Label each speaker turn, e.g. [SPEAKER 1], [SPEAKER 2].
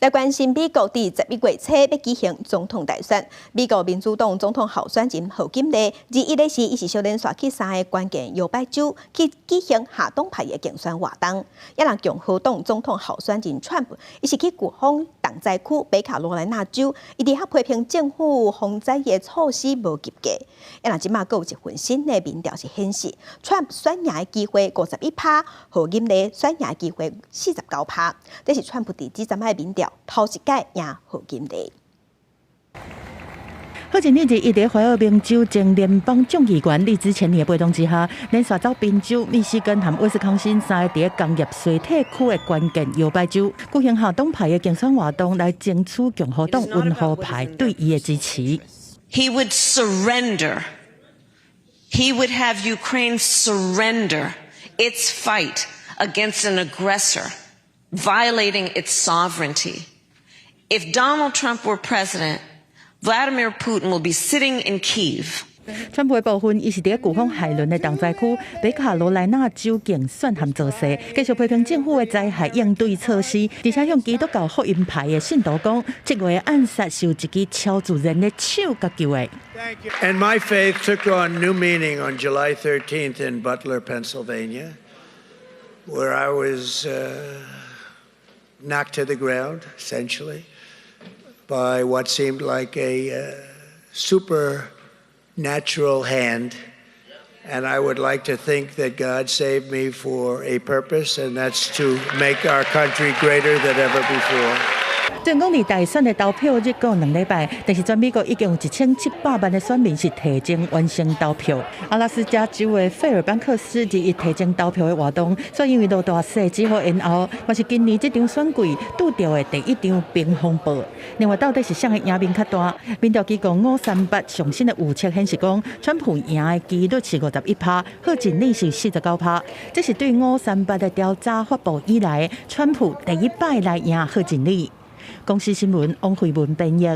[SPEAKER 1] 来关心美国伫11月初要举行总统大选，美国民主党总统候选人贺锦丽21日时，伊是小连刷去3个关键摇摆州去举行下党派的竞选活动。也让共和党总统候选人川普，伊是去国防重灾区北卡罗来纳州，伊伫遐批评政府防灾的措施无及格。也让即马佫有一份新的民调是显示，川普选赢的机会51%，贺锦丽选赢的机会49%。这是川普伫这阵的民调头一届赢贺锦丽。
[SPEAKER 2] 贺锦丽伫在怀俄明州前联邦众议员李兹前年的陪同之下，连续走宾州、密西根和威斯康辛3个伫工业衰退区的关键摇摆州，举行下党派的竞选活动，来争取共和党温和派对伊的支持。
[SPEAKER 3] He would surrender. He would have Ukraine surrender its fight against an aggressor, violating its sovereignty. If Donald Trump were president, Vladimir Putin will be sitting in Kyiv.
[SPEAKER 2] 川普的部分，伊是伫国防海伦的重灾区北卡罗来纳州竞选和造势，继续批评政府的灾害应对措施，而且向基督教福音派的信徒讲，这月的暗杀是有一支超自然的手甲救的。
[SPEAKER 4] And my faith took on new meaning on July 13th in Butler, Pennsylvania, where I was knocked to the ground, essentially, by what seemed like a supernatural hand. And I would like to think that God saved me for a purpose, and that's to make our country greater than ever before.
[SPEAKER 2] 尽管伫大选的投票日共2礼拜，但是全美国已经有1700万的选民是提前完成投票。阿拉斯加州的费尔班克斯伫伊提前投票的活动，所以因为落大雪之后延后，嘛是今年这场选举拄到的第一场冰风暴。另外，到底是谁的赢面较大？民调机构538上新的预测显示讲，川普赢的几率是51%，贺锦丽是49%。这是对538的调查发布以来，川普第一摆来赢贺锦丽。公司新闻王慧文编译。